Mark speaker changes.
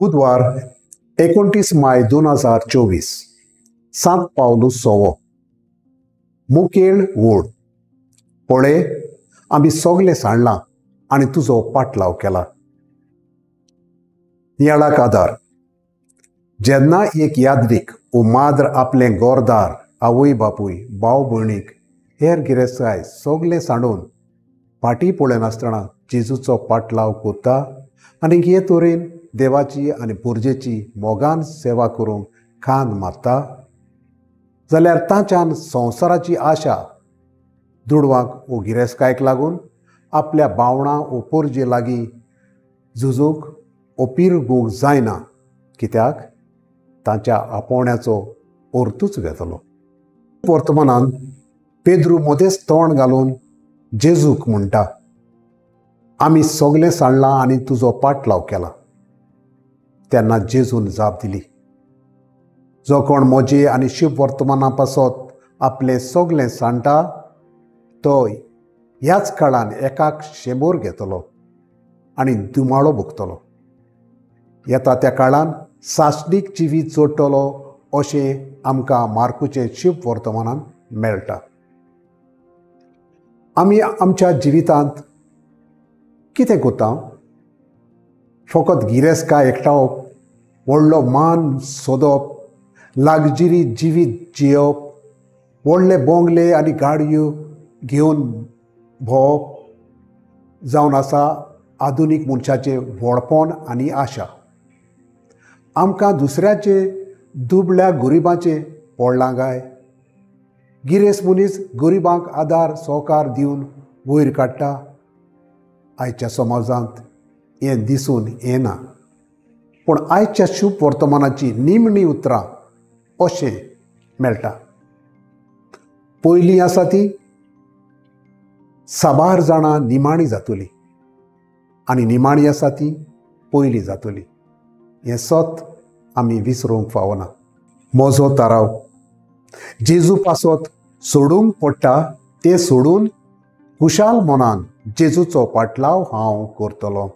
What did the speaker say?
Speaker 1: बुधवार 29 माय 2024 सांत पावलू सोवो मुखेल वोड पळे आम्ही सगळे सांडलां आणि तुजो पाटलाव केला. नियाळाक आदार. जेन्ना एक यादवीक वो माद्र आपलें गोरदार आवय बापूय भाव भयणीक हेर गिरेस्ताय सगळे सांडून फाटीं पळयनासतना जेजूचो पाटलाव कोत्ता आनी हे तरेन देवाची आनी पुर्जेची मोगान सेवा करूंक खांद मारता जाल्यार ताच्यान संवसाराची आशा दुडवांक वो गिरेस्तायक लागून आपल्या भावणां वो पुर्जे लागीं झुजूंक ओपिरगूंक जायना, कित्याक तांच्या आपोवण्याचो अर्थूच वेगळो. वर्तमानांत पेद्रू मदेंच तोंड घालून जेजूक म्हणटा, आमी सगळें सांडलां आनी तुजो पाटलाव केला. तेन्ना जेजून जाप दिली, जो कोण म्हजे आनी शुभ वर्तमाना पासत आपलें सगळें सांडटा तो ह्याच काळान एकाक शेंबोर घेतलो आनी दुमाळो भोगतलो. येता त्या काळान सासणीक जिवीत जोडटलो अशें आमकां मार्कूचे शुभ वर्तमानांत मेळटा. आमी आमच्या जिवितांत कितें कोत्ता? फकत गिरेस्ताय एकठावप, व्हडलो मान सोदप, लागजिरी जिवीत जियेवप, व्हडले बोंगले आनी गाडयो घेवन भोंवप जावन आसा आधुनीक मनशाचें व्हडपण आनी आशा. आमकां दुसऱ्याचे दुबळ्या गरिबांचें पडलां काय? गिरेस्त मनीस गरिबांक आदार सहकार दिवन वयर काडटा. आयच्या समाजांत हें दिसून येना. पूण आयच्या शुभ वर्तमानाची निमणीं उतरां अशें मेळटा. पयलीं आसा ती साबार जाणां निमाणी जातलीं आनी निमाणी आसा ती पयलीं जातली. हें सत आमी विसरूंक फावना. म्हजो थाराव. जेजू पासत सोडूंक पडटा तें सोडून खुशाल मनान जेजूचो पाटलाव हांव करतलों.